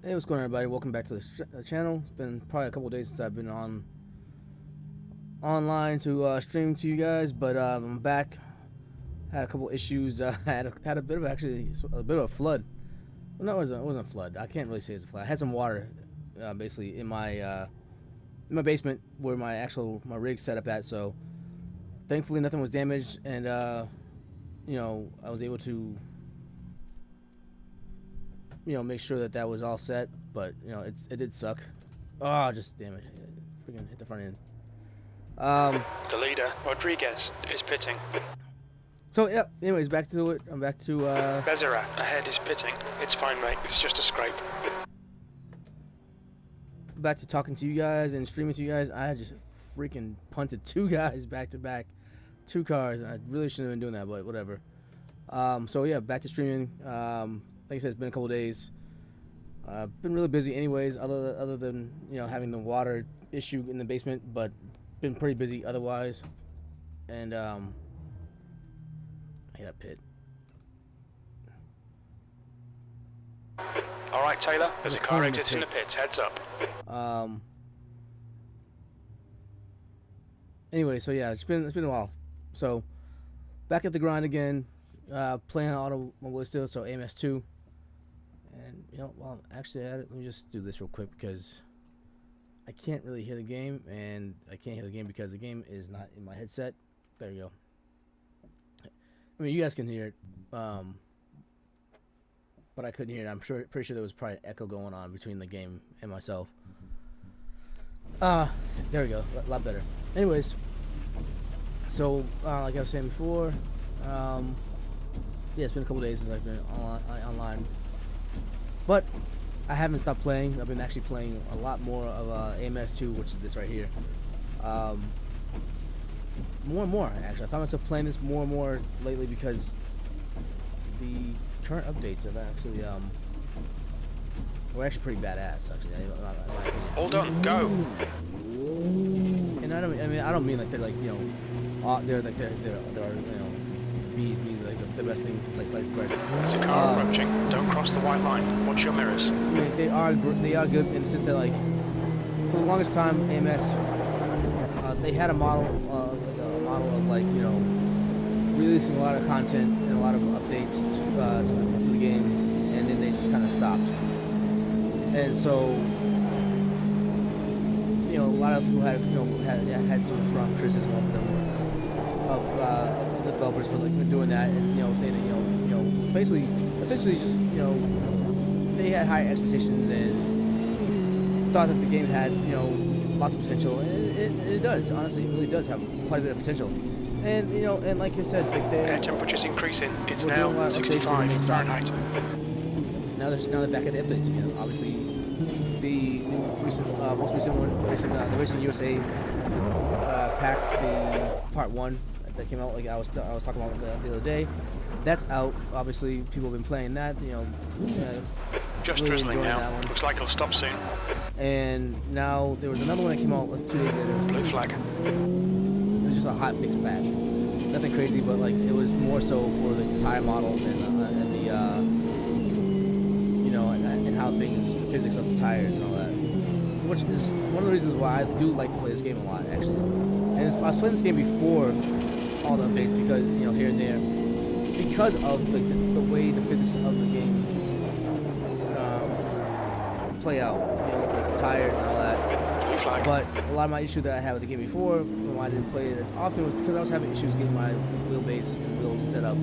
Hey, what's going on, everybody? Welcome back to the channel. It's been probably a couple days since I've been online to stream to you guys, but I'm back. Had a couple issues. Had a bit of a bit of a flood. Well, no, it wasn't a flood. I can't really say it's a flood. I had some water, basically in my basement where my rig's set up at. So thankfully nothing was damaged, and I was able to make sure that was all set, but it did suck. Oh, just damn it, freaking hit the front end. The leader, Rodriguez, is pitting. So yeah, anyways, back to it. I'm back to Becerra ahead is pitting. It's fine, mate. It's just a scrape. back to talking to you guys and streaming to you guys. I just freaking punted 2 guys back to back, 2 cars. I really shouldn't have been doing that, but whatever. So yeah, back to streaming. Like I said, it's been a couple days. Been really busy anyways, other than having the water issue in the basement, but been pretty busy otherwise. And I hit a pit. All right, Taylor. There's a car exiting the pits. Heads up. Anyway, so yeah, it's been a while. So back at the grind again, playing Automobilista, so AMS2. And while I'm actually at it, let me just do this real quick because I can't really hear the game, and I can't hear the game because the game is not in my headset. There you go. I mean, you guys can hear it, but I couldn't hear it. I'm pretty sure there was probably an echo going on between the game and myself. There we go, a lot better. Anyways, so like I was saying before, yeah, it's been a couple days since I've been online. But I haven't stopped playing. I've been actually playing a lot more of AMS2, which is this right here. More and more, actually. I found myself playing this more and more lately because the current updates have actually were actually pretty badass. Actually, in my opinion. All done. Go. And I don't mean like they're like they're bees like the best things since like sliced bread. There's a car approaching. Don't cross the white line. Watch your mirrors. I mean, they are good in the sense that like for the longest time AMS they had a model of like releasing a lot of content and a lot of updates to the game, and then they just kind of stopped. And so a lot of people had some strong criticism of them, of the developers for like doing that, and saying that basically essentially just they had high expectations and thought that the game had lots of potential, and it does. Honestly, it really does have quite a bit of potential. And and like I said, like air temperature's increasing. It's now 65 Fahrenheit. Now they're back at the updates again. Obviously, the most recent one, the Racin USA pack, the part 1 that came out, like I was talking about the other day. That's out. Obviously, people have been playing that. Just really drizzling now. That one. Looks like it'll stop soon. And now there was another one that came out like 2 days later. Blue flag. It was just a hot fix patch. Nothing crazy, but like it was more so for the tire models and the and how the physics of the tires and all that. Which is one of the reasons why I do like to play this game a lot, actually. And I was playing this game before all the updates because here and there, because of the way the physics of the game play out, like the tires and all that. Blue flag. But a lot of my issue that I had with the game before, when I didn't play it as often, was because I was having issues getting my wheelbase and wheels set up.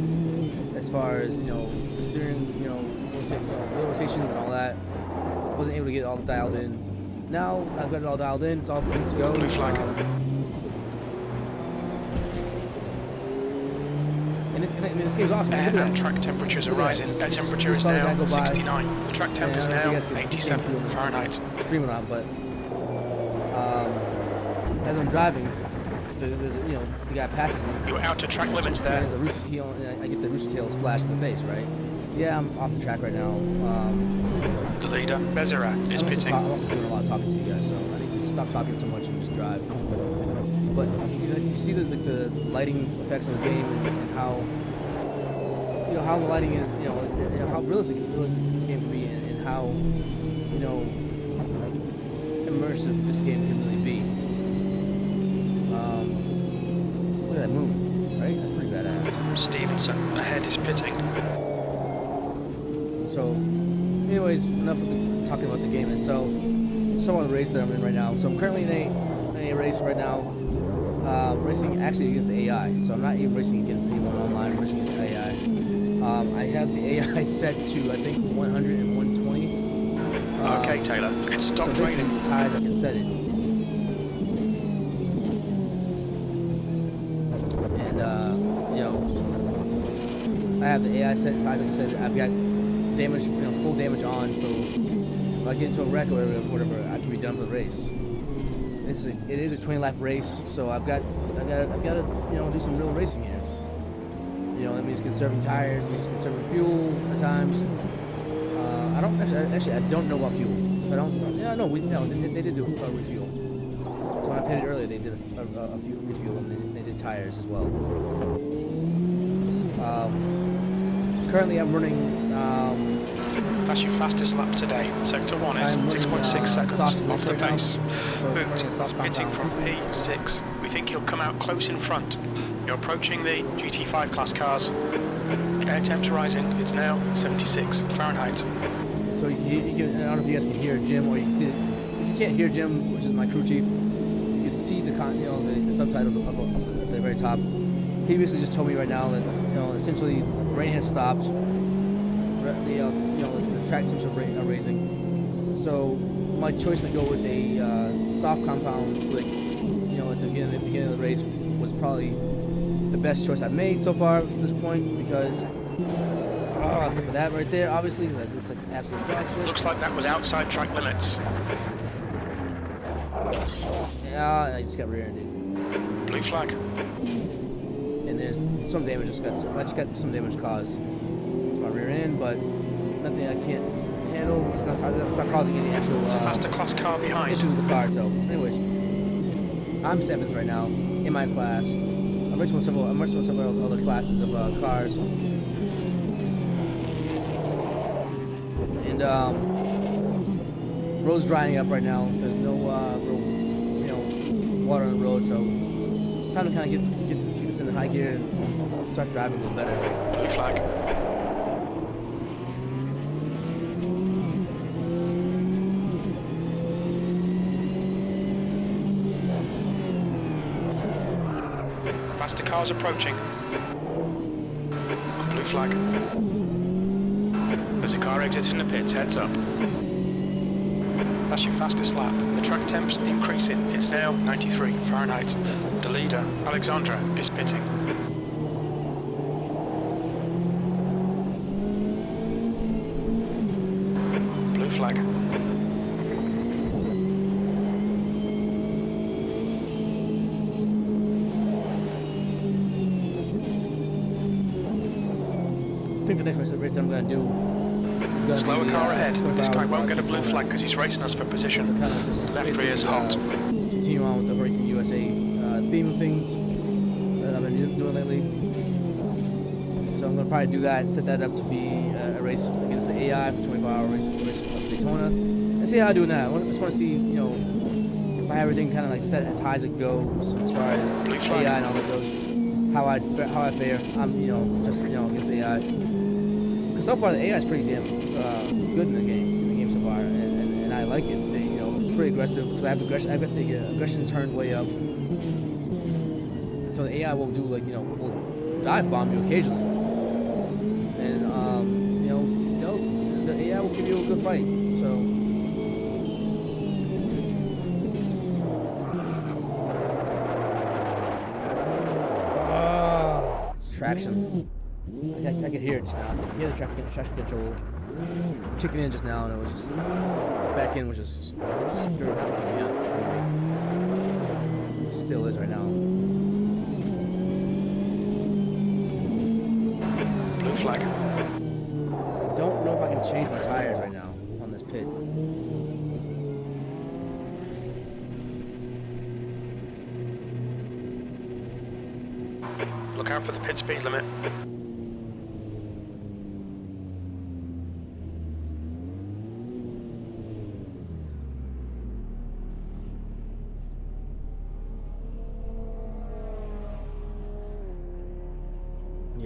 As far as the steering, wheel rotations and all that, wasn't able to get it all dialed in. Now I've got it all dialed in. It's all good to go. Blue flag. And this game's awesome. Air and track temperatures are rising. Air temperature is now 69. The track temp is now 87 Fahrenheit. Streaming on, but as I'm driving, there's the guy passes me. You were out to track limits there. And there's a rooster, I get the rooster tail splash in the face, right? Yeah, I'm off the track right now. The leader, Becerra, is pitting. I'm also doing a lot of talking to you guys, so I need to just stop talking so much and just drive. But you see the lighting effects of the game and how how the lighting is, how realistic this game can be, and how, you know, immersive this game can really be. Look at that move, right? That's pretty badass. Stevenson ahead is pitting. So, anyways, enough of talking about the game itself. Some of the race that I'm in right now. So I'm currently in a race right now, racing actually against the AI. So I'm not even racing against anyone online. I'm racing against AI. I have the AI set to, I think, 100 and 120. Okay, Taylor, it's stopped so raining. As high as I can set it. And, you know, I have the AI set as high as I can set it. I've got damage, you know, full damage on, so if I get into a wreck or whatever, I can be done for the race. It is a 20-lap race, so I've got to, you know, do some real racing here. You know, that means conserving tires, it means conserving fuel at times. I don't actually I don't know about fuel. So I don't. Yeah, no, they did do a refuel. So when I pitted earlier, they did a few refuel and they did tires as well. Currently, I'm running. That's your fastest lap today. Sector 1 is 6.6 seconds off the pace. Boot is pitting from P6. We think he'll come out close in front. You're approaching the GT5 class cars. Air temps rising. It's now 76 Fahrenheit. So you can, I don't know if you guys can hear Jim, or you can see it. If you can't hear Jim, which is my crew chief, you can see the subtitles up at the very top. He basically just told me right now that, you know, essentially rain has stopped. The track temps are raising. So my choice to go with a soft compound slick, you know, at the beginning of the race was probably the best choice I've made so far to this point, because except for that right there, obviously, because that looks like absolute dog shit. Looks like that was outside track limits. Yeah, I just got rear-ended. Blue flag. And there's some damage I just got some damage caused to my rear end, but nothing I can't handle. It's not causing any actual It's a faster class car behind. issue with the car itself. Anyways, I'm 7th right now in my class. I'm racing with several other classes of cars. And road's drying up right now. There's no water on the road, so it's time to kind of get this in high gear and start driving a little better. Blue flag. Faster cars approaching. Blue flag. There's a car exiting the pits, heads up. That's your fastest lap. The track temps increasing. It's now 93 Fahrenheit. The leader, Alexandra, is pitting. Blue flag. I think the next race that I'm going to do is going to be slower the, car ahead. This guy won't get a blue flag because he's racing us for position. So kind of just Left rear is hot. Continue on with the Racing USA theme of things that I've been doing lately. So I'm going to probably do that, set that up to be a race against the AI for 24-hour race of Daytona, and see how I do in that. I just want to see, you know, if I have everything kind of like set as high as it goes as far as AI and all that goes. How I fare. I'm, you know, just, you know, against the AI. Because so far the AI is pretty damn good in the game so far, and I like it. They, you know, it's pretty aggressive because I have aggression. I've got the aggression turned way up, and so the AI will do, like, you know, will dive bomb you occasionally, and you know, the AI will give you a good fight. So. Traction. I could hear it just now. I could hear the traction control kicking in just now, and it was just back in was just still is right now. Blue flag. I don't know if I can change my tires right now on this pit. Look out for the pit speed limit.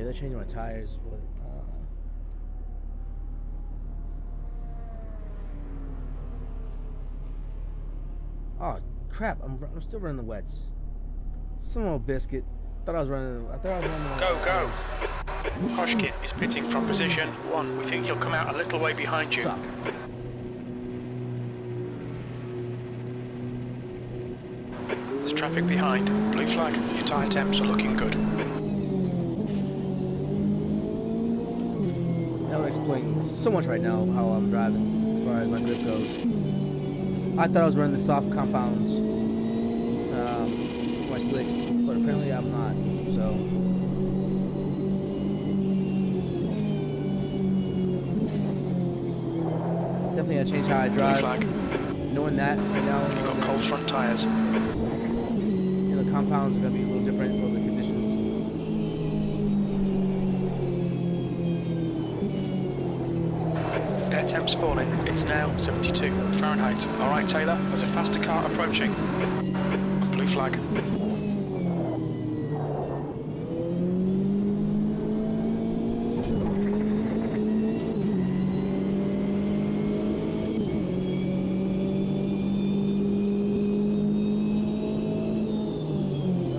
Yeah, they're changing my tires. But, oh crap! I'm still running the wets. Some old biscuit. I thought I was running. Go. Hodgkin is pitting from position 1. We think he'll come out a little way behind you. Suck. There's traffic behind. Blue flag. Your tyre temps are looking good. That would explain so much right now how I'm driving as far as my grip goes. I thought I was running the soft compounds, my slicks, but apparently I'm not. So definitely gotta change how I drive. Blue flag. Knowing that right now, You've got cold front tyres. you know, the compounds are gonna be a little different for the conditions. Air temps falling. It's now 72 Fahrenheit. Alright Taylor, there's a faster car approaching. Blue flag.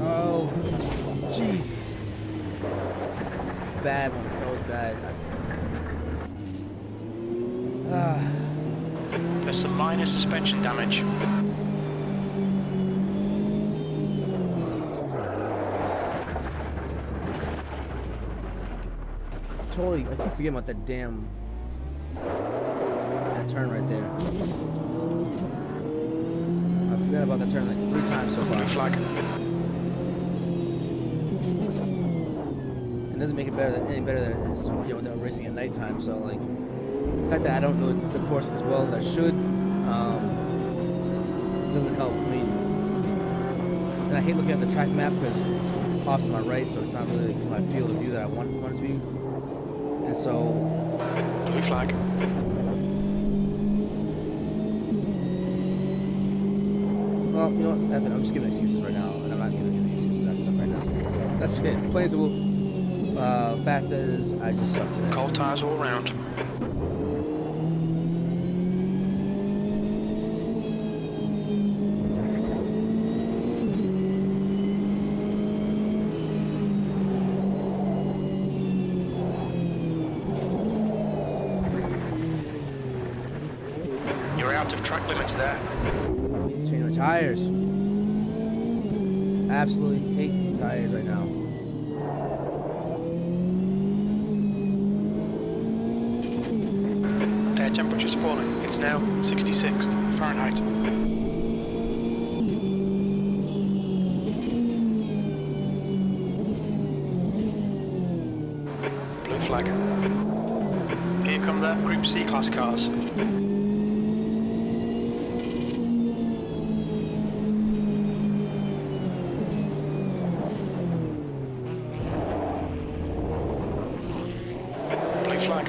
Oh, Jesus. Bad one. That was bad. There's some minor suspension damage. Totally, I keep forgetting about that damn turn right there. I forgot about that turn like 3 times so far. Blue flag. It doesn't make it any better than it is, you know, when they're racing at nighttime. So like, the fact that I don't know the course as well as I should doesn't help. I mean, and I hate looking at the track map because it's off to my right, so it's not really my field of view that I want it to be. And so, Blue flag. well, you know what? Evan, I'm just giving excuses right now, and I'm not giving any excuses. I suck right now. That's it. Plain and simple. Fact is, I just suck today. Cold tyres all round. You're out of track limits there. Change my tires. Absolutely hate these tires right now. Air temperature's falling. It's now 66 Fahrenheit. Blue flag. Here come the Group C class cars. Blue flag.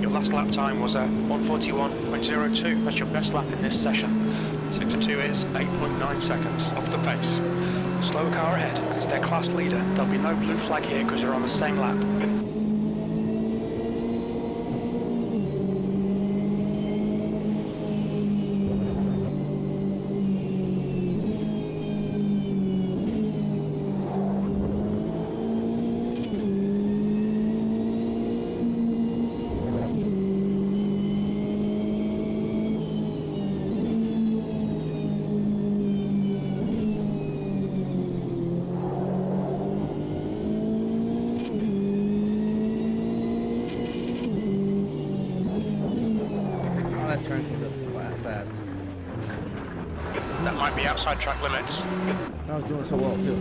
Your last lap time was 1:41.02. That's your best lap in this session. Sector 2 is 8.9 seconds off the pace. Slow car ahead, it's their class leader. There'll be no blue flag here because they're on the same lap. That turn comes up quite fast. That might be outside track limits. I was doing so well too.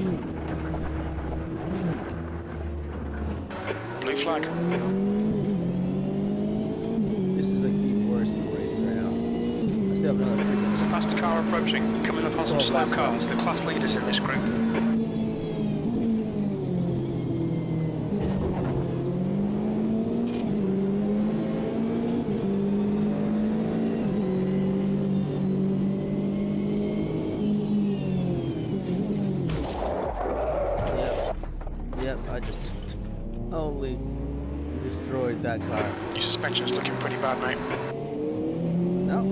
Blue flag. This is like the worst of the races right now. I still have another freaking. There's a faster car approaching, coming up on some slow cars, the class leaders in this group. I just totally destroyed that car. Your suspension's looking pretty bad, mate. No,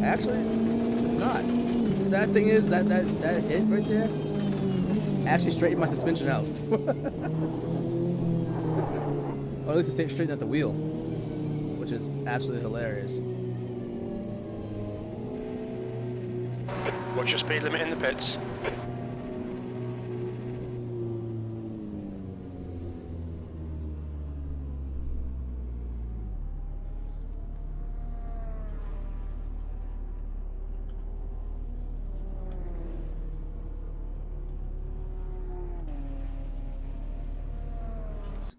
actually, it's not. The sad thing is that hit right there actually straightened my suspension out. Or at least it straightened out the wheel, which is absolutely hilarious. What's your speed limit in the pits?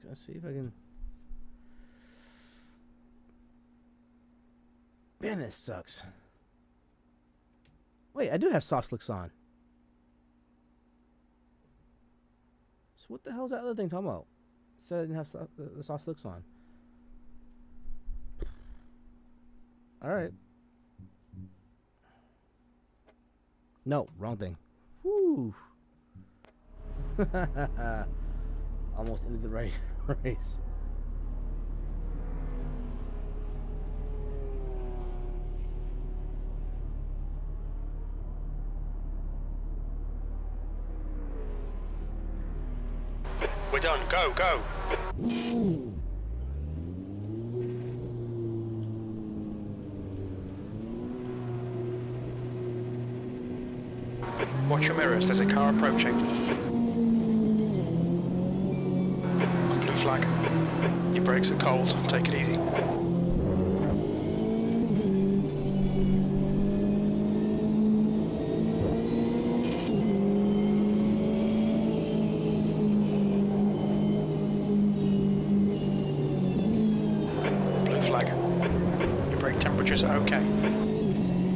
Let's see if I can. Man, this sucks. Wait, I do have soft slicks on. So what the hell is that other thing talking about? It said I didn't have the soft slicks on. Alright. No, wrong thing. Whew. Almost ended the race. We're done. Go, go. Watch your mirrors. There's a car approaching. Blue flag. Your brakes are cold. Take it easy. Your brake temperatures are okay.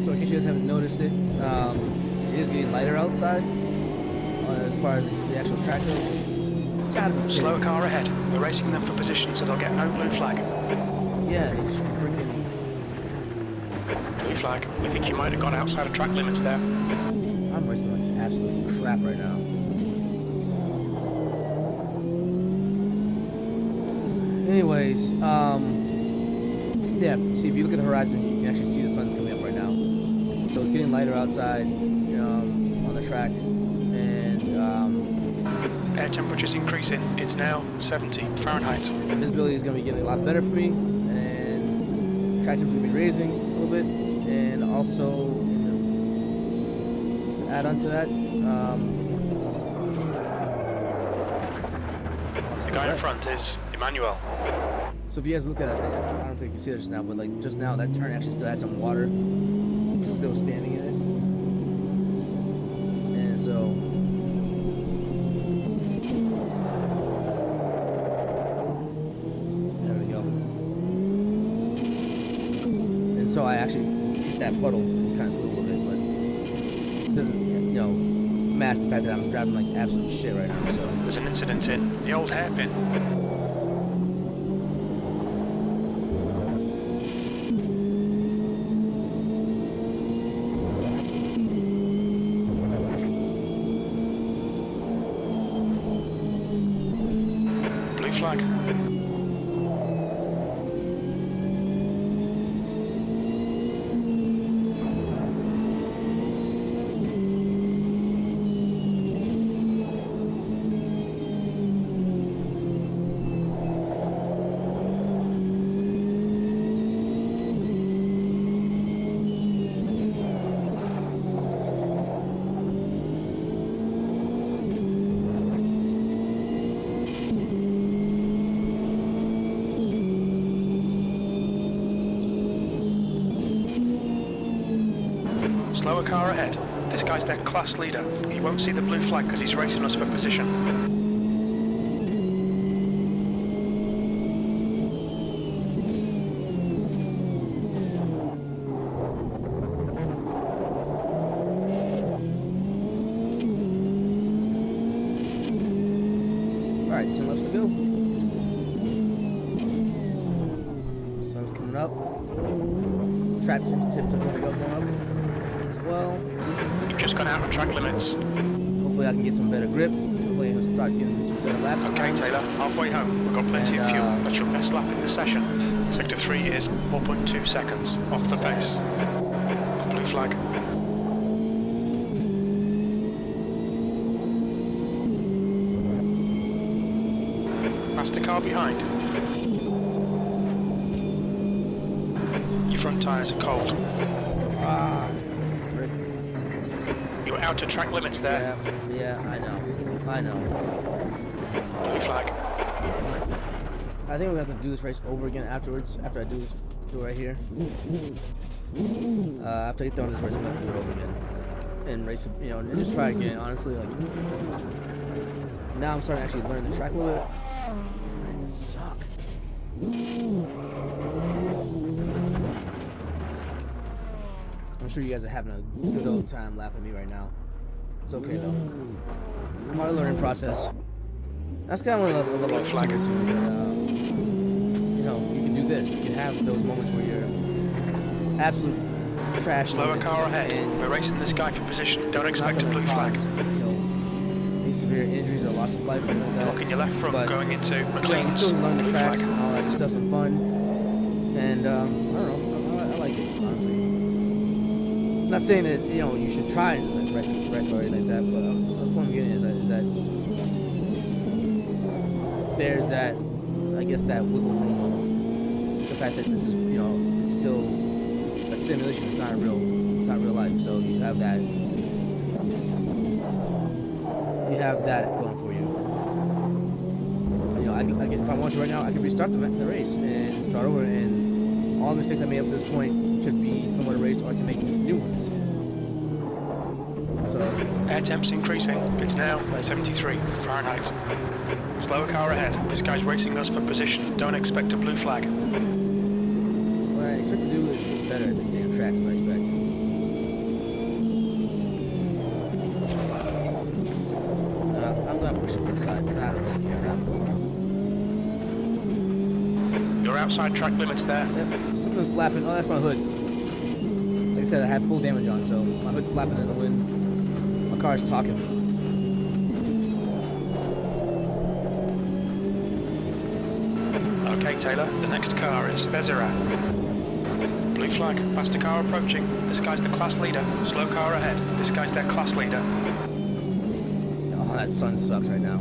So in case you guys haven't noticed it, it is getting lighter outside as far as the actual track goes. Gotta be Slow car ahead. We're racing them for position so they'll get no blue flag. Yeah, they just freaking... Blue flag. We think you might have gone outside of track limits there. I'm racing like absolute crap right now. Anyways, yeah, see, if you look at the horizon, you can actually see the sun's coming up right now. So it's getting lighter outside, on the track, and air temperature's increasing. It's now 70 Fahrenheit. Visibility is going to be getting a lot better for me, and track temperature's going to be raising a little bit, and also to add on to that, the guy in front is Emmanuel. So if you guys look at it, I don't know if you can see it just now, but like just now, that turn actually still had some water still standing in it. And so there we go. And so I actually hit that puddle and kind of slid a little bit, but it doesn't, mask the fact that I'm driving like absolute shit right now. So there's an incident in the old hairpin. Flag. Slower car ahead. This guy's their class leader. He won't see the blue flag because he's racing us for position. Alright, 10 left to go. Sun's coming up. Track tips are going up as well. You've just gone out on track limits. Hopefully I can get some better grip to hopefully he'll start getting some better laps. Okay, Taylor, halfway home. We've got plenty of fuel. That's your best lap in the session. Sector 3 is 4.2 seconds off the pace. Blue flag. Past the car behind. Your front tyres are cold. You're out of track limits there. Yeah, I know. Blue flag. I think we're gonna have to do this race over again afterwards. After I do this, do it right here. After I get done with this race, I'm gonna have to do it over again and race, and just try again. Honestly, like now I'm starting to actually learn the track a little bit. I suck. I'm sure you guys are having a good old time laughing at me right now. It's okay though. Part of the learning process. That's kind of what I love about flag racing. You can do this. You can have those moments where you're absolute trash. Slower car ahead. We're racing this guy for position. Don't expect a blue flag. Any severe injuries or loss of life or anything like that. Looking your left front, going into McLean's. You still learn the tracks and all that good stuff and fun. And I don't know. I like it, honestly. I'm not saying that you should try and wreck or anything like that, but the point I'm getting is that there's that, I guess, that wiggle room of the fact that this is it's still a simulation. It's not real life. So you have that going for you. If I want to right now, I can restart the race and start over, and all the mistakes I made up to this point could be somewhat erased, or I can make new ones. So air temp's increasing. It's now 73 Fahrenheit. Slower car ahead. This guy's racing us for position. Don't expect a blue flag. What I expect to do is get better at this damn track. What I expect. I'm gonna push it to the side. I don't really care. You're outside track limits there. Yep. Something's flapping. Oh, that's my hood. Like I said, I have full damage on, so my hood's flapping in the wind. My car's talking. Okay, Taylor, the next car is Bezerat. Blue flag, faster car approaching. This guy's the class leader. Slow car ahead. This guy's their class leader. Oh, that sun sucks right now.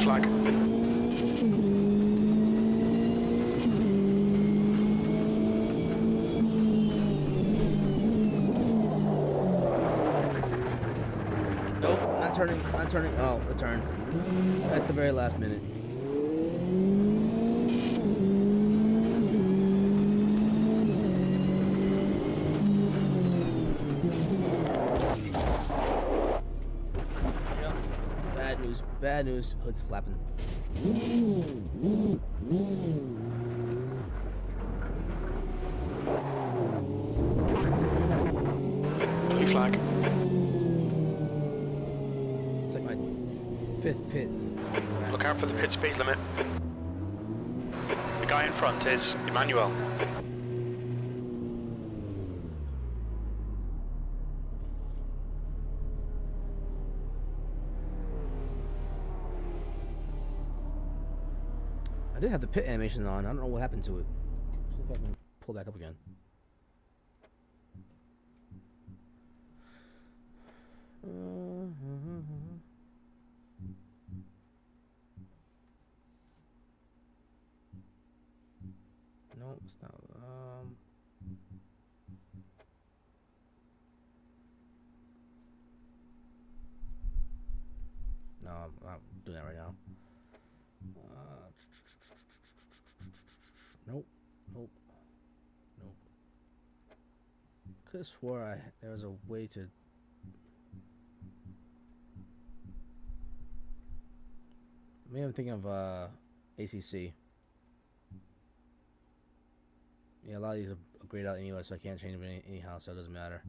Flag. Nope, not turning. Oh, a turn. At the very last minute. Bad news. Hood's flapping. Blue flag. It's like my 5th pit. Look out for the pit speed limit. The guy in front is Emmanuel. I did have the pit animation on. I don't know what happened to it. See if I can pull back up again. No, it's not. No, I'm not doing that right now. Nope. Could have swore there was a way to. Maybe I'm thinking of ACC. Yeah, a lot of these are grayed out anyway, so I can't change them anyhow, so it doesn't matter.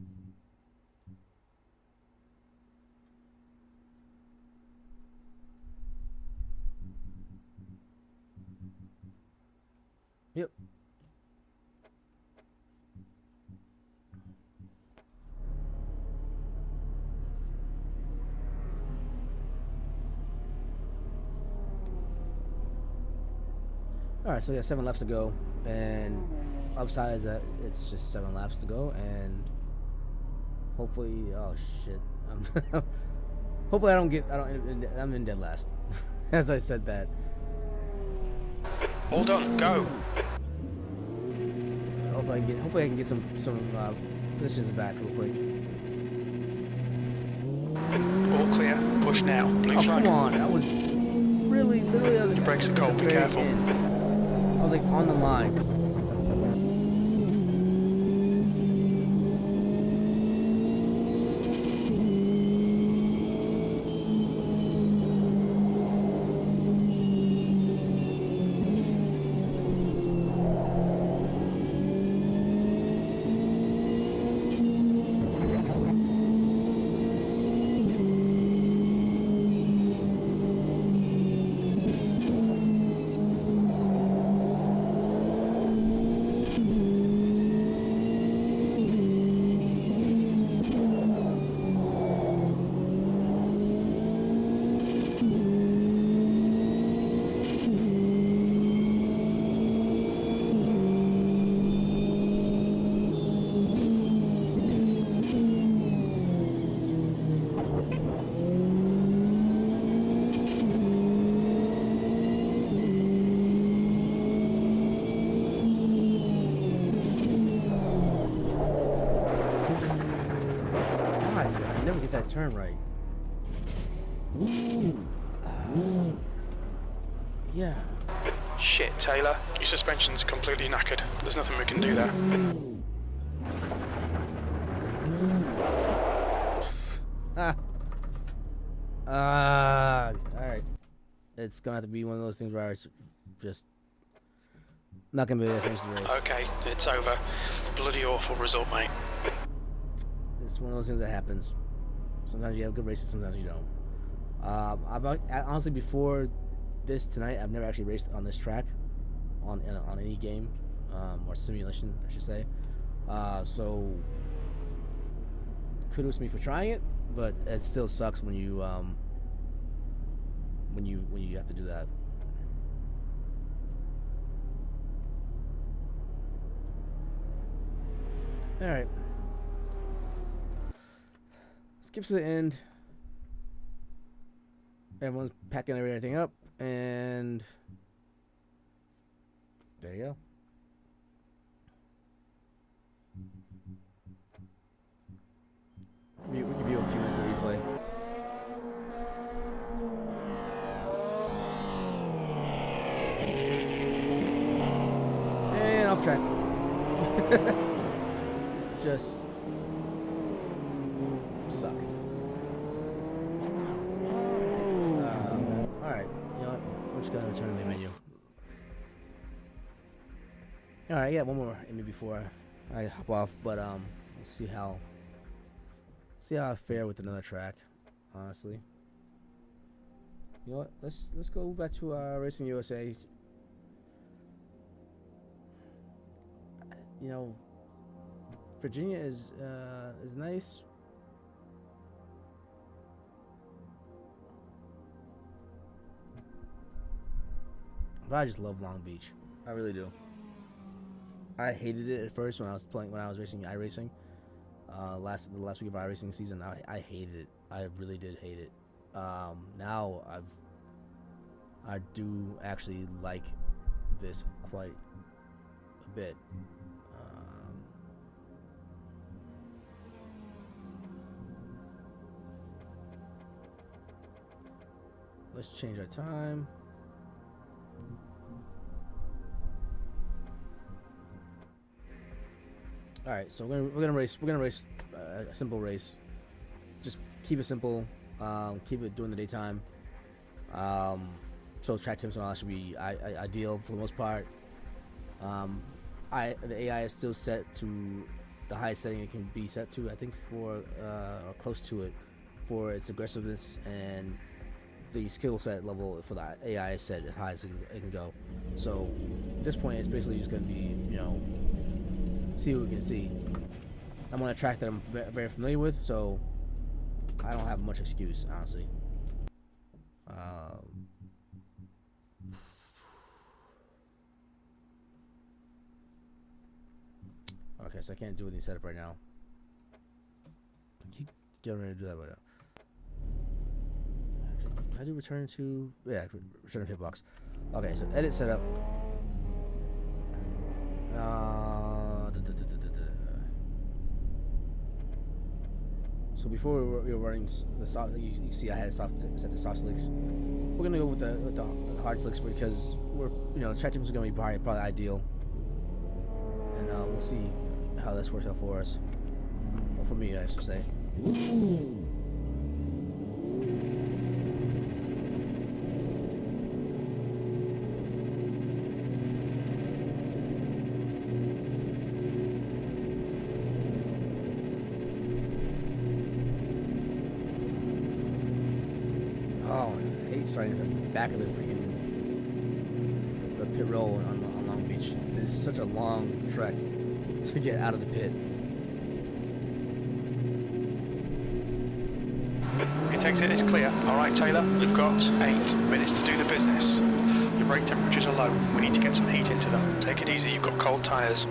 Yep. Alright, so yeah, 7 laps to go, and upside is that it's just 7 laps to go, and hopefully, oh shit, hopefully I'm in dead last, as I said that. All done, go. Hopefully I can get some positions back real quick. All clear, push now, blue flag. Come on, that was literally, I was Your brakes are cold, be careful. I was like on the line. That turn right. Yeah. Shit, Taylor. Your suspension's completely knackered. There's nothing we can do there. Alright. It's gonna have to be one of those things where it's just not gonna be able to finish the race. Okay, it's over. Bloody awful result, mate. It's one of those things that happens. Sometimes you have good races, sometimes you don't. Honestly, before this tonight, I've never actually raced on this track, on any game, or simulation, I should say. So kudos to me for trying it, but it still sucks when you have to do that. All right. Skip to the end. Everyone's packing everything up, and there you go. We can view a few minutes of the replay. And off track. Just suck. Alright, you know what? We're just gonna return to the menu. Alright, yeah, one more in me before I hop off, but let's see how I fare with another track, honestly. You know what? Let's go back to Racing USA. You know, Virginia is nice. But I just love Long Beach. I really do. I hated it at first when I was racing iRacing. The last week of iRacing season, I hated it. I really did hate it. Now I do actually like this quite a bit. Let's change our time. All right, so we're gonna race a simple race. Just keep it simple. Keep it during the daytime. So track tips and all that should be ideal for the most part. the AI is still set to the highest setting it can be set to. I think for or close to it, for its aggressiveness, and the skill set level for the AI is set as high as it can go. So at this point, it's basically just going to be, you know, see what we can see. I'm on a track that I'm very familiar with, so I don't have much excuse, honestly. Okay, so I can't do any setup right now. I keep getting ready to do that right now. How do you return to? Yeah, return to hitbox. Okay, so edit setup. So before we were running the soft, you see I had it set to soft slicks. We're gonna go with the hard slicks because we're, you know, the track teams are gonna be probably ideal, and we'll see how this works out for us, or for me, I should say. Oh, I hate starting at the back of the freaking pit roll on Long Beach. It's such a long trek to get out of the pit. Your exit is clear. All right, Taylor, we've got 8 minutes to do the business. Your brake temperatures are low. We need to get some heat into them. Take it easy, you've got cold tyres.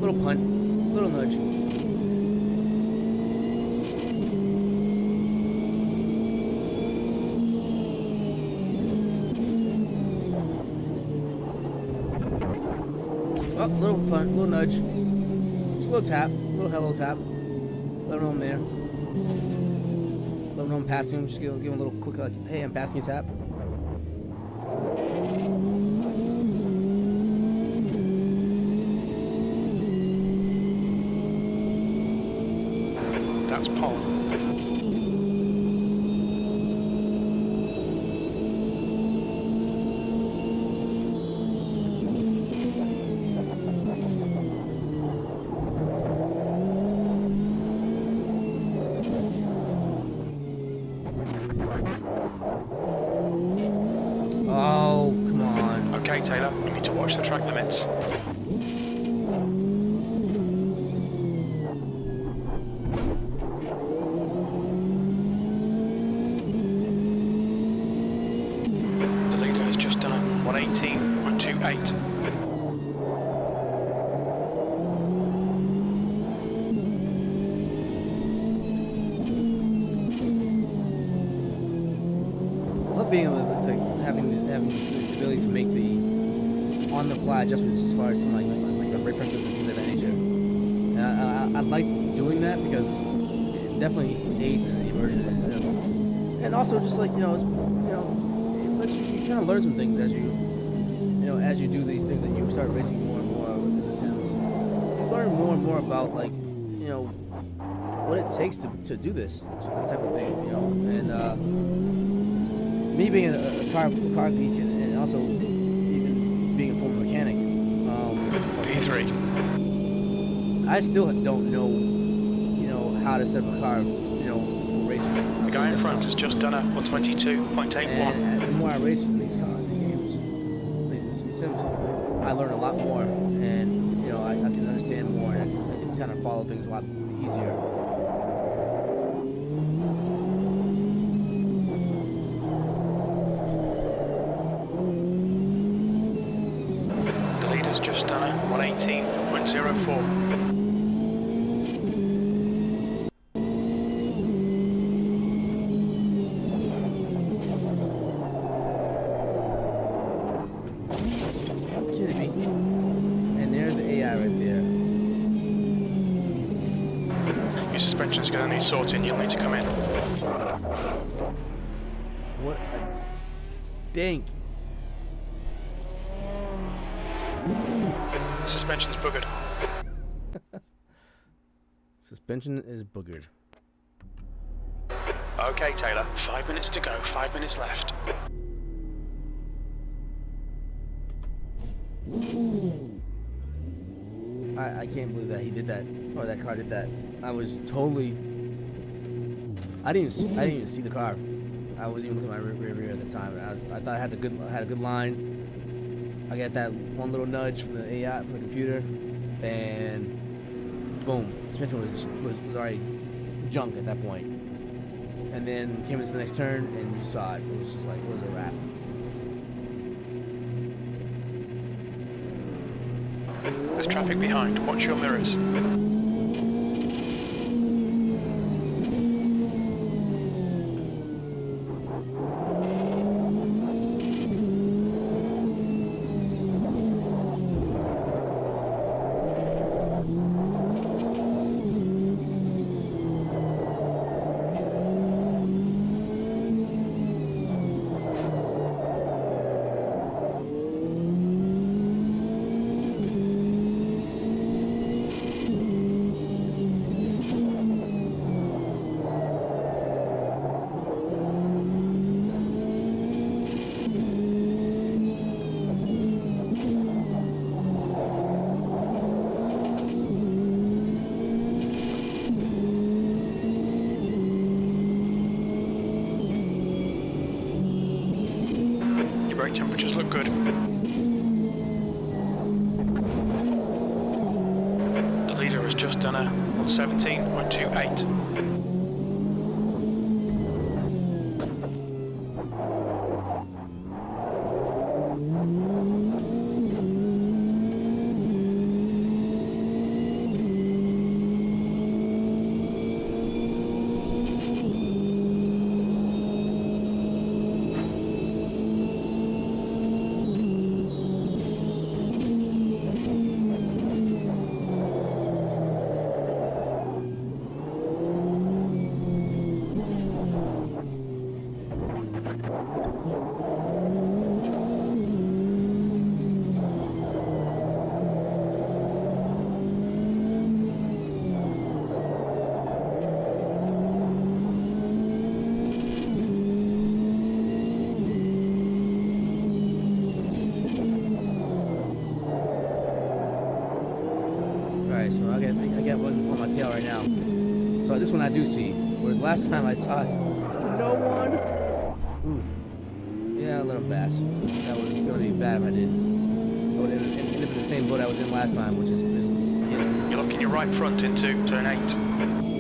Little punt, little nudge. Oh, little punt, little nudge. Just a little tap, little hello tap. Let him know I'm there. Let him know I'm passing him. Just give him a little quick, like, hey, I'm passing you tap. That's pole. Oh, come on. Okay, Taylor, you need to watch the track limits. The leader has just done a 118.28. Being able to, it's like having the ability to make the on-the-fly adjustments as far as some like the brake pressures and things of that nature. And I like doing that because it definitely aids in the immersion, and also just like, you know, it's, you know, it lets you kind of learn some things as you do these things, and you start racing more and more in the sims. You learn more and more about, like, you know, what it takes to do this type of thing, you know, and me being a car geek and also even being a former mechanic, P3. I still don't know, you know, how to set up a car, you know, for racing. The guy in front has just done a 122.81. And the more I race in these games, these sims, I learn a lot more, and, you know, I can understand more, and I can kind of follow things a lot easier. Just done a 118.04. suspension's going to need sorting. You'll need to come in. What a dink. Suspension's buggered. Suspension is boogered. Okay, Taylor. 5 minutes to go. 5 minutes left. I can't believe that he did that, or that car did that. I was totally. I didn't even see the car. I wasn't even looking at my rear mirror at the time. I thought I had a good line. I got that one little nudge from the AI from the computer, and boom, suspension was already junk at that point. And then came into the next turn, and you saw it. It was just like it was a wrap. There's traffic behind. Watch your mirrors. Brake temperatures look good. The leader has just done a 117.28. So I got one on my tail right now. So this one I do see. Whereas last time I saw no one. Oof. Yeah, a little bass. That was going to be bad if I didn't. I would end up in the same boat I was in last time, which is yeah. You're looking your right front into turn 8.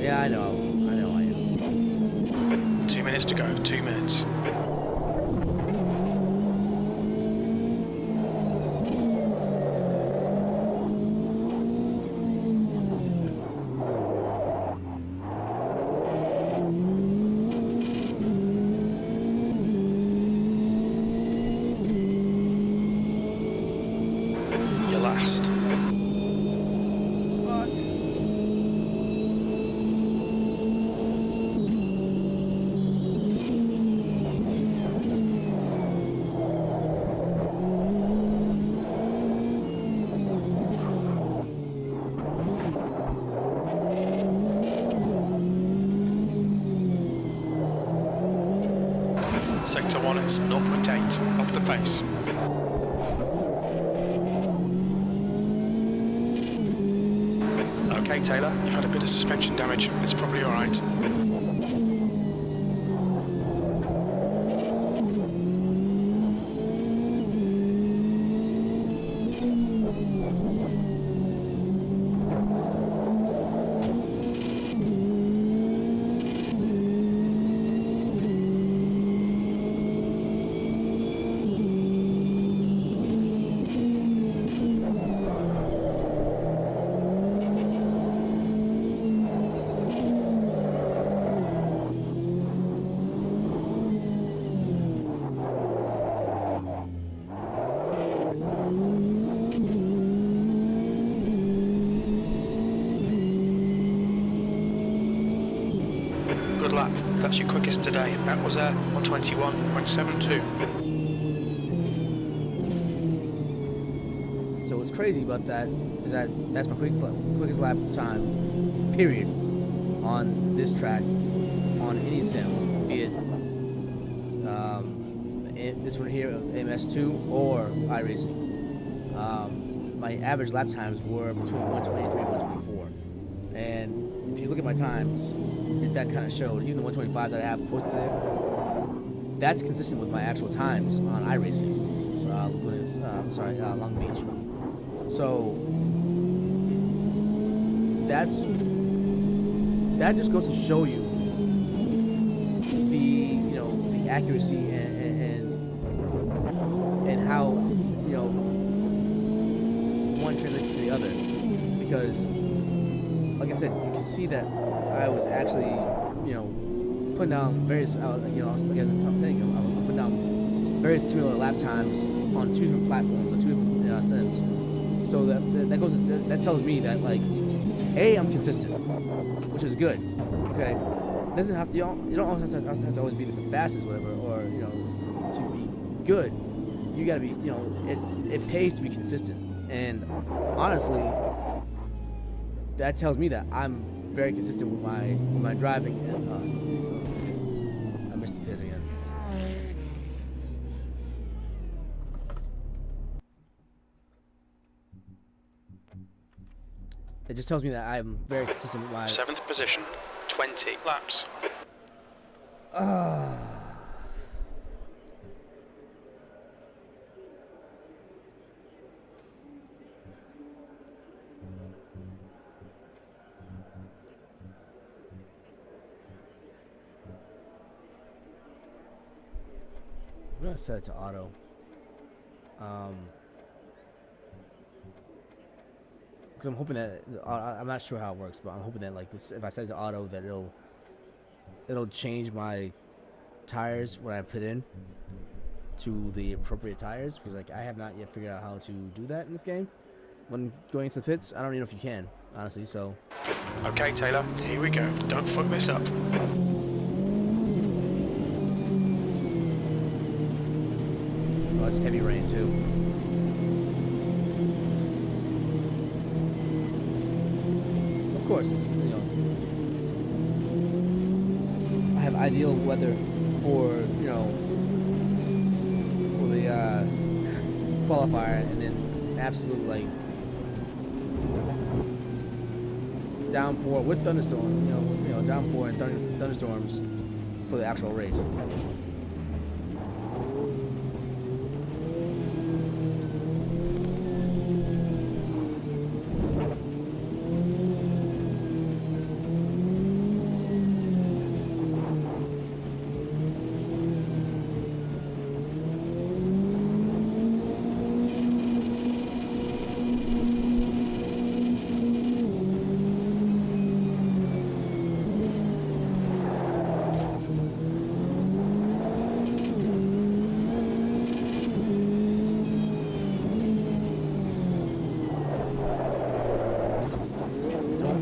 Yeah, I know. I am. 2 minutes to go. 2 minutes. Last. What? Sector 1 is 0.8 off the pace. Okay, Taylor, you've had a bit of suspension damage. It's probably all right. That's your quickest today. That was a 121.72. So what's crazy about that is that that's my quickest lap time, period, on this track, on any sim, be it this one here, AMS2 or iRacing. My average lap times were between 123 and 124, and if you look at my times, that kind of showed. Even the 125 that I have posted there, that's consistent with my actual times on iRacing. So, Long Beach. So that just goes to show you the accuracy and how one translates to the other, because like I said, you can see that I was actually putting down various I'm putting down very similar lap times on two different platforms, on two different sims. So that tells me that, like, A, I'm consistent, which is good. Okay, it doesn't have to, you don't always have to always be the fastest, whatever, or to be good. You gotta be, it pays to be consistent. And honestly, that tells me that I'm very consistent with my driving. And I missed the pit again. It just tells me that I'm very consistent with my 7th position, 20 laps. I'm gonna set it to auto. Because I'm hoping that I'm not sure how it works, but I'm hoping that, like, this, if I set it to auto, that it'll change my tires when I put in to the appropriate tires. Because, like, I have not yet figured out how to do that in this game when going into the pits. I don't even know if you can, honestly. So. Okay, Taylor, here we go. Don't fuck this up. Oh, it's heavy rain too. Of course, it's, I have ideal weather for for the qualifier, and then absolute, like, downpour with thunderstorms, downpour and thunderstorms for the actual race.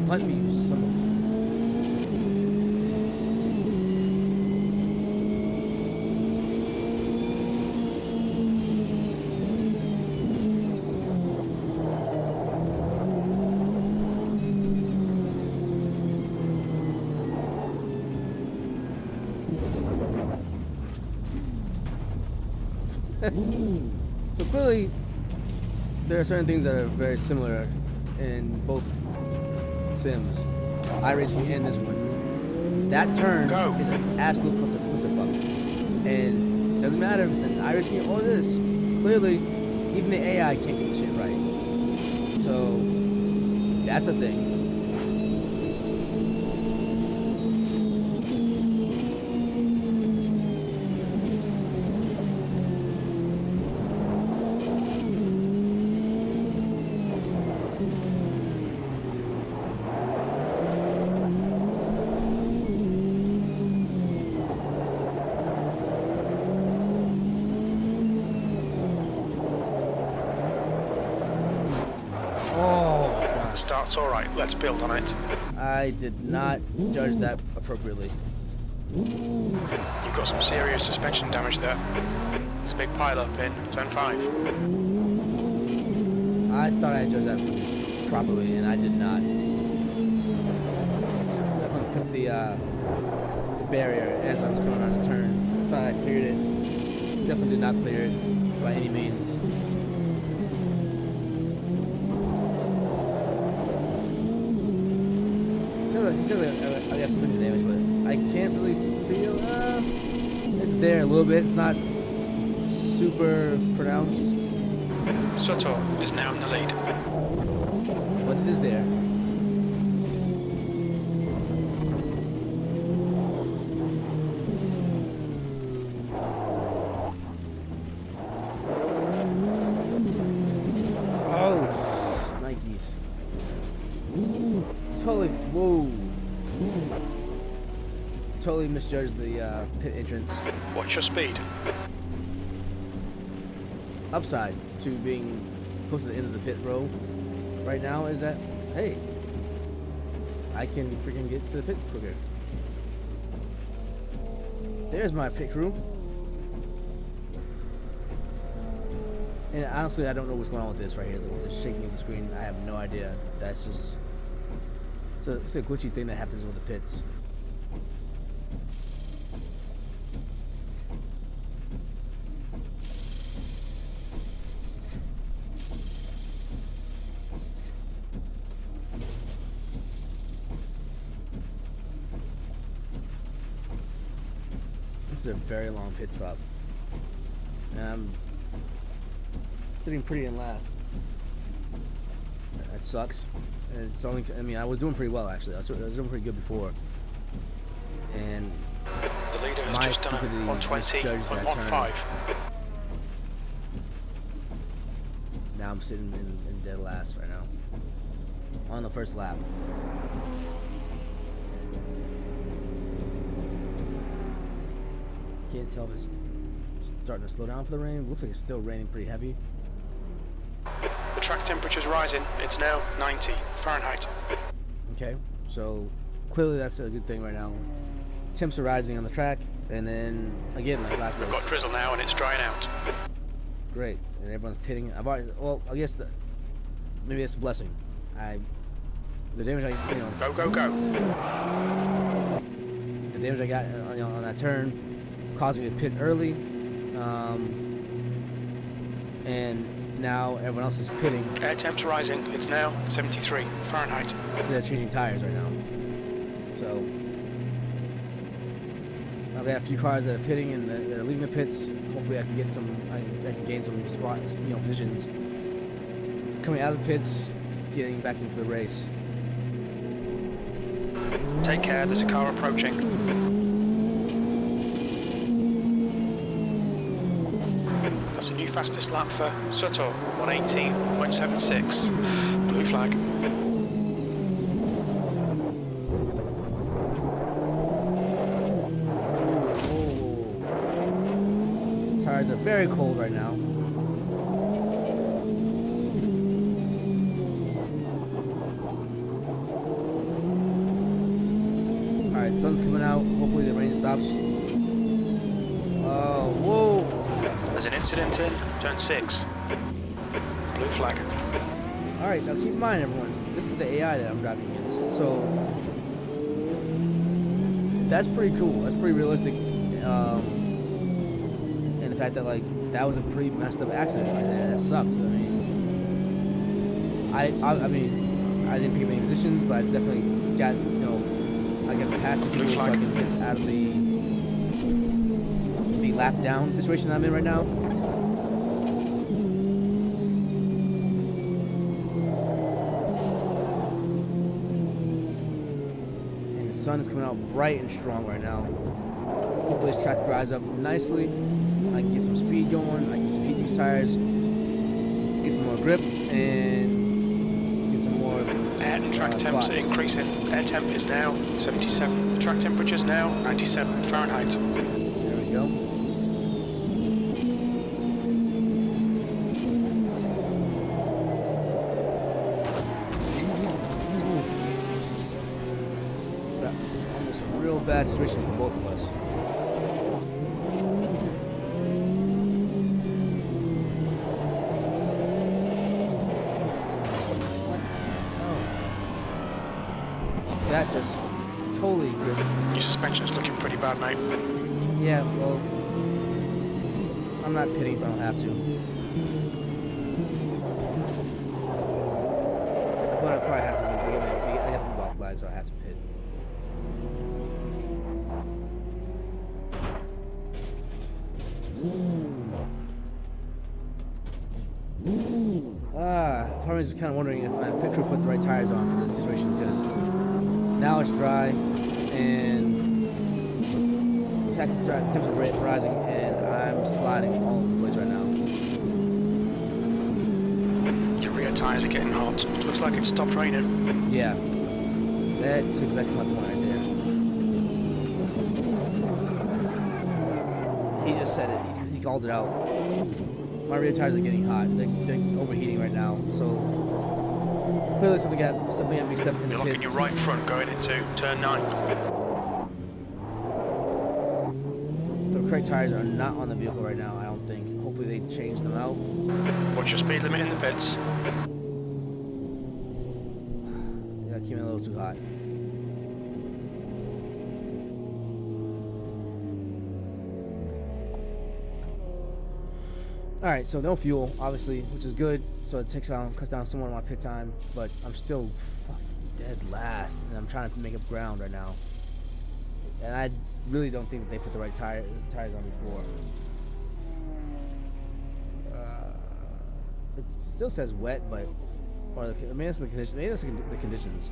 Punt me, you son of So clearly, there are certain things that are very similar in both sims, iRacing and this one. That turn is an absolute clusterfuck, and it doesn't matter if it's in iRacing or this. Clearly, even the AI can't get the shit right. So that's a thing. Start's alright, let's build on it. I did not judge that appropriately. You've got some serious suspension damage there. It's a big pile up in zone 5. I thought I judged that properly, and I did not. Definitely put the barrier as I was coming around the turn. Thought I cleared it. Definitely did not clear it by any means. He says I guess swings damage, but I can't really feel. It's there a little bit. It's not super pronounced. Soto is now in the lead. But it is there. Oh, Nikes. Totally, whoa. Totally misjudged the pit entrance. What's your speed? Upside to being close to the end of the pit row right now is that, hey, I can freaking get to the pits quicker. There's my pit crew. And honestly, I don't know what's going on with this right here, the shaking of the screen. I have no idea. That's just, it's a glitchy thing that happens with the pits. This is a very long pit stop. And I'm sitting pretty in last. That sucks. And it's only, I mean, I was doing pretty well actually. I was doing pretty good before. And The leader has my just done stupidity a 120.15. Now I'm sitting in dead last right now. On the first lap. Can't tell if it's starting to slow down for the rain. Looks like it's still raining pretty heavy. The track temperature's rising. It's now 90 Fahrenheit. Okay, so clearly that's a good thing right now. Temps are rising on the track, and then again, like last race. We've got drizzle now, and it's drying out. Great, and everyone's pitting. I've already, well, I guess maybe it's a blessing. The damage I, Go, go, go. the damage I got on that turn caused me to pit early, and now everyone else is pitting. Air temps rising. It's now 73 Fahrenheit. They're changing tires right now. So I've got a few cars that are pitting and that are leaving the pits. Hopefully, I can get some. I can gain some spot, positions. Coming out of the pits, getting back into the race. Take care. There's a car approaching. That's a new fastest lap for Soto, 118.76. Blue flag. Tires are very cold right now. Alright, sun's coming out. Hopefully the rain stops. Oh, whoa! There's an incident in turn 6. Blue flag. Alright, now keep in mind, everyone, this is the AI that I'm driving against. So, that's pretty cool. That's pretty realistic. And the fact that, like, that was a pretty messed up accident right there. That sucks. I mean, I didn't pick up any positions, but I definitely got, I got past the people so I can get out of the lap down situation I'm in right now. And the sun is coming out bright and strong right now. Hopefully this track dries up nicely. I can get some speed going. I can get some heat these tires, get some more grip, and get some more air and track temps are increasing. Air temp is now 77. The track temperature is now 97 Fahrenheit. There we go. That was almost a real bad situation for both of us. That just totally gripped. Your suspension's looking pretty bad, mate. Yeah, well, I'm not pitting if I don't have to. But I probably have to. I got the move off flag, so I have to pit. Part of me is kind of wondering if my pit crew put the right tires on for this situation, because now it's dry and temps are rising and I'm sliding all over the place right now. Your rear tyres are getting hot. Looks like it stopped raining. Yeah, that's exactly my point right there. He just said it. He called it out. My rear tires are getting hot. They're overheating right now. So clearly something got mixed up in the You're looking your right front going into turn 9. The correct tires are not on the vehicle right now, I don't think. Hopefully they change them out. What's your speed limit in the pits? Yeah, it came in a little too hot. Alright, so no fuel, obviously, which is good. So it cuts down somewhat of my pit time, but I'm still fucking dead last, and I'm trying to make up ground right now. And I really don't think that they put the right tires on before. It still says wet, but maybe that's the condition. Maybe that's the conditions,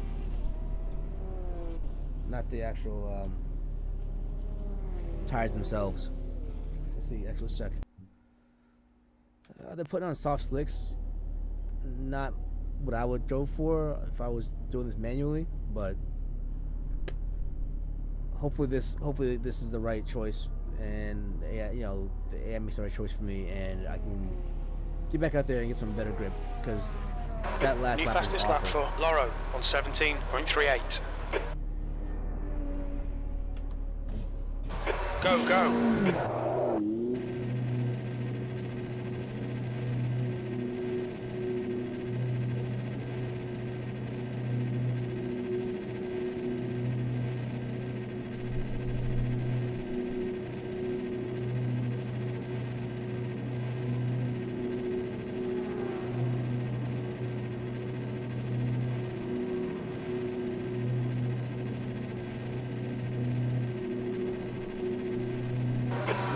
not the actual tires themselves. Let's see. Actually, let's check. They're putting on soft slicks. Not what I would go for if I was doing this manually, but hopefully this is the right choice, and you know, the AM makes the right choice for me, and I can get back out there and get some better grip, because that last lap was fastest lap for Loro on 17.38. Go.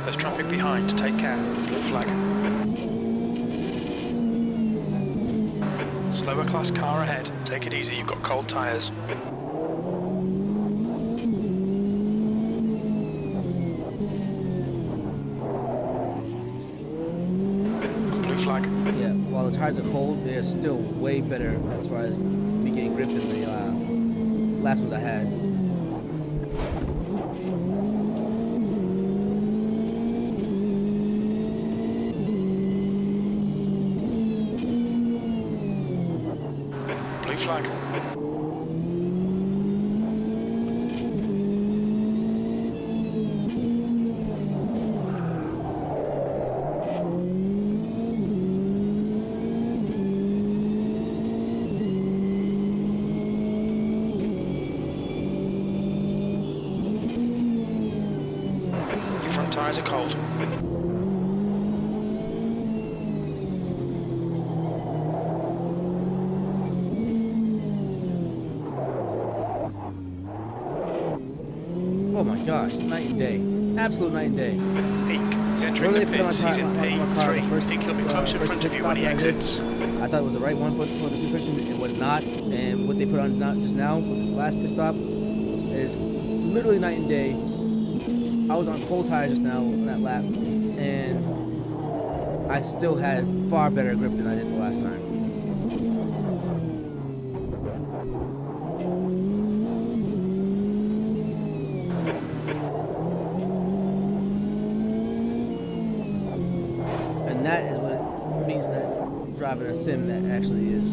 There's traffic behind, take care. Blue flag. Slower class car ahead. Take it easy, you've got cold tyres. Blue flag. Yeah, while the tires are cold, they're still way better as far as me getting grip than the last ones I had. Flag. Your front tyres are cold. Oh my gosh, night and day. Absolute night and day. Peak. He's entering the pits. He's in P3. I think he'll be close in front of you when he exits. I thought it was the right one for the situation. It was not. And what they put on just now for this last pit stop is literally night and day. I was on cold tires just now on that lap, and I still had far better grip than I did the last time. That is what it means to driving a sim that actually is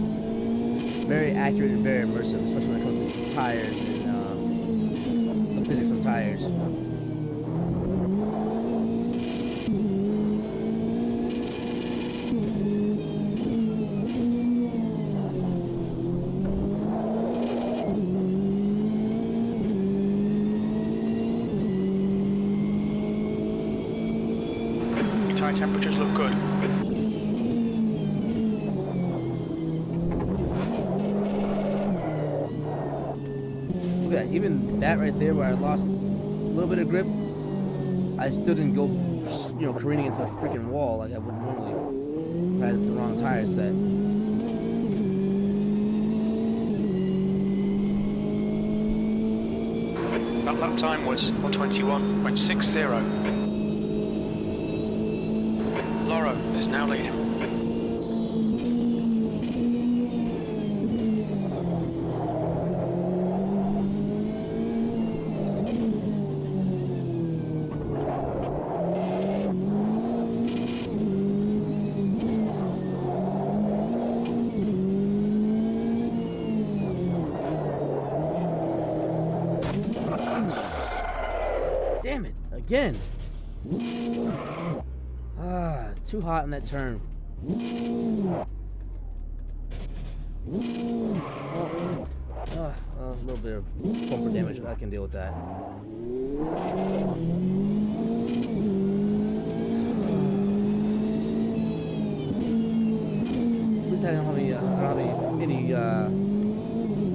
very accurate and very immersive, especially when it comes to tires and the physics the tires. Your tyre temperatures look good. Look at that, even that right there where I lost a little bit of grip, I still didn't go, you know, careening into the freaking wall like I would normally if I had the wrong tire set. That lap time was 1:21.60. Loro is now leading. Damn it, again. Too hot in that turn. A little bit of bumper damage. I can deal with that. At least I don't have any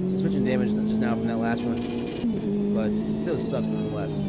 suspension damage just now from that last one, but it still sucks nonetheless.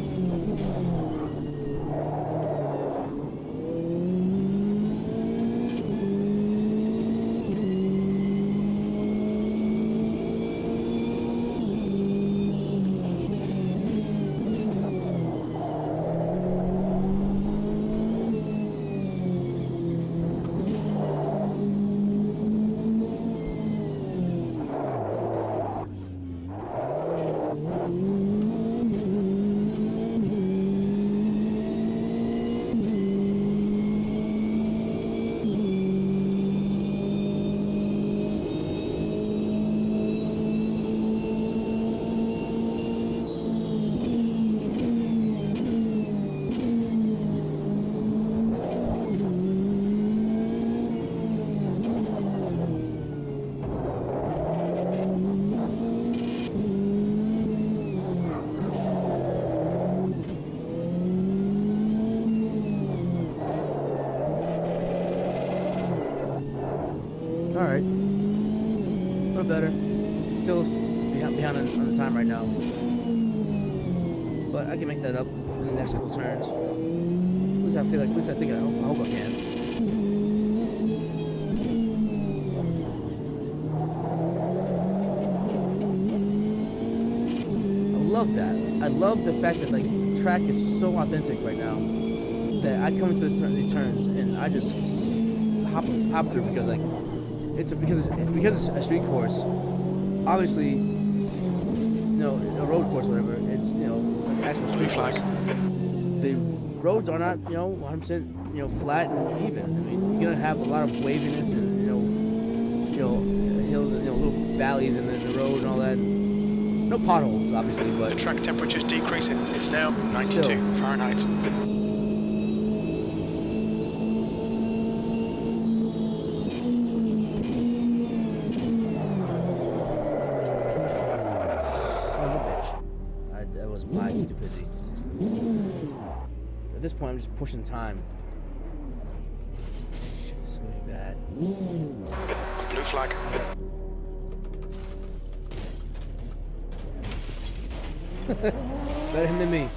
Alright. A little better. Still behind on the time right now. But I can make that up in the next couple turns. At least I feel like, I hope I can. I love that. I love the fact that like the track is so authentic right now that I come into these turns and I just hop through because like because it's a street course. Obviously, you know, a road course, whatever. It's, you know, an actual street course. The roads are not, you know, 100%, you know, flat and even. I mean, you're gonna have a lot of waviness and you know, hills, and, you know, little valleys in the road and all that. No potholes, obviously, but the track temperature is decreasing. It's now 92 Fahrenheit. My stupidity. At this point, I'm just pushing time. Shit, this is gonna be bad. Blue flag. Better him than me.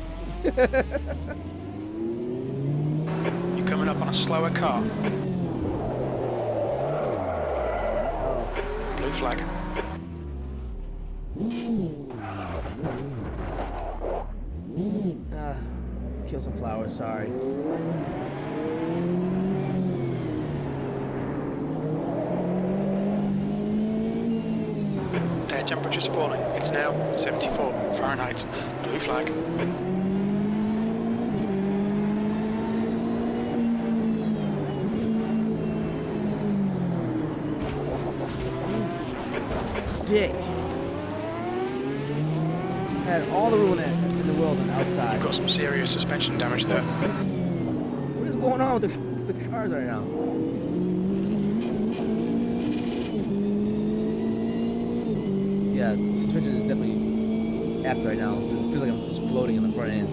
You're coming up on a slower car. Blue flag. Kill some flowers, sorry. Air temperature's falling. It's now 74 Fahrenheit. Blue flag. Dick. Had all the room in that. in the world on the outside. You've got some serious suspension damage there. What is going on with the cars right now? Yeah, the suspension is definitely after right now. It feels like I'm just floating in the front end.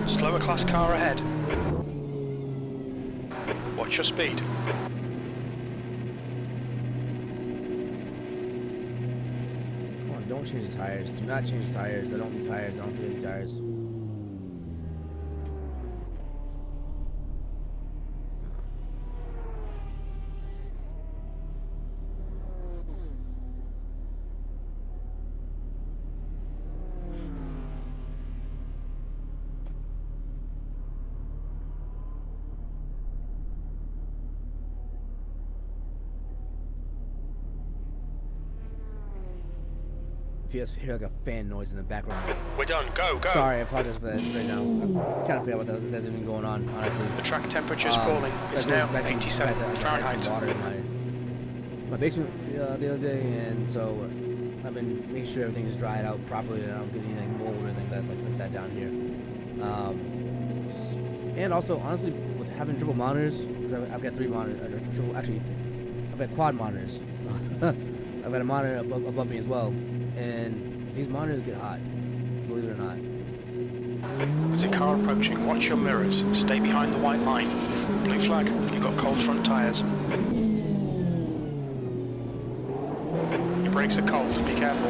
Slower class car ahead. Watch your speed. Come on, don't change the tires. Do not change the tires. I don't need tires. I don't need any tires. If you guys hear like a fan noise in the background. We're done. Go, go. Sorry, I apologize for that right now. I kind of forgot what that's even going on, honestly. The track temperature's falling. It's now 87 Fahrenheit. Water in my basement the other day, and so I've been making sure everything is dried out properly, and I don't get anything mold or anything like that down here. And also, honestly, with having triple monitors, because I've got 3 monitors, actually, I've got quad monitors. I've got a monitor above me as well, and these monitors get hot, believe it or not. There's a car approaching. Watch your mirrors. Stay behind the white line. Blue flag. You've got cold front tyres. Your brakes are cold. Be careful.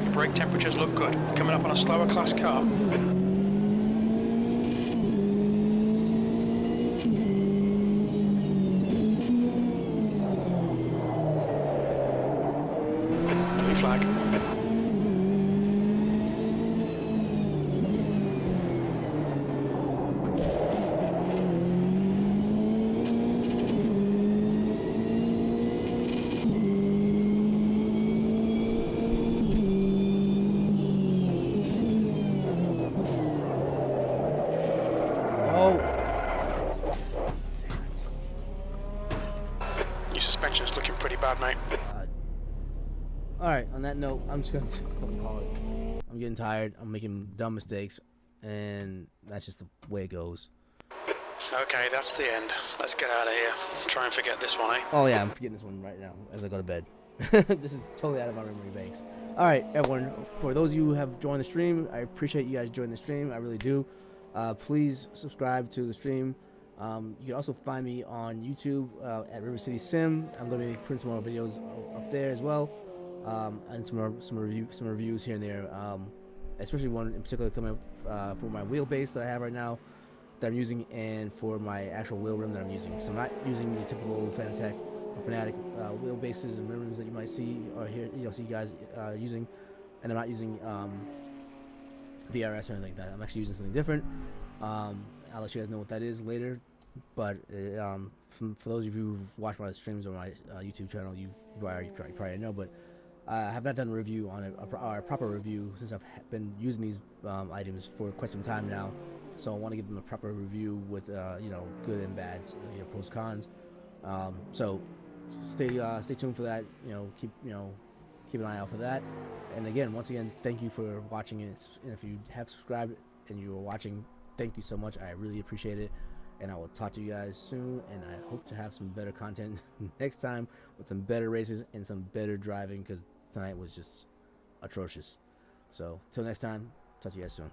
Your brake temperatures look good. Coming up on a slower class car. Flag. Oh. Your suspension's looking pretty bad, mate. Alright, on that note, I'm just gonna call it. I'm getting tired, I'm making dumb mistakes, and that's just the way it goes. Okay, that's the end. Let's get out of here. Try and forget this one, eh? Oh yeah, I'm forgetting this one right now as I go to bed. This is totally out of my memory banks. Alright, everyone, for those of you who have joined the stream, I appreciate you guys joining the stream, I really do. Please subscribe to the stream. You can also find me on YouTube at River City Sim. I'm going to be putting some more videos up there as well. And some reviews here and there, especially one in particular coming up for my wheelbase that I have right now that I'm using, and for my actual wheel rim that I'm using. So I'm not using the typical Fanatec or Fanatic wheelbases and rim rims that you might see or hear, you'll see guys using, and I'm not using VRS or anything like that. I'm actually using something different. I'll let you guys know what that is later. But for those of you who've watched my streams or my YouTube channel, you probably know, but I have not done a review on a proper review since I've been using these items for quite some time now. So I want to give them a proper review with you know, good and bad, you know, pros cons. So stay tuned for that. You know, keep an eye out for that. And again, once again, thank you for watching it. And if you have subscribed and you are watching, thank you so much. I really appreciate it. And I will talk to you guys soon, and I hope to have some better content next time with some better races and some better driving, because tonight was just atrocious. So till next time, talk to you guys soon.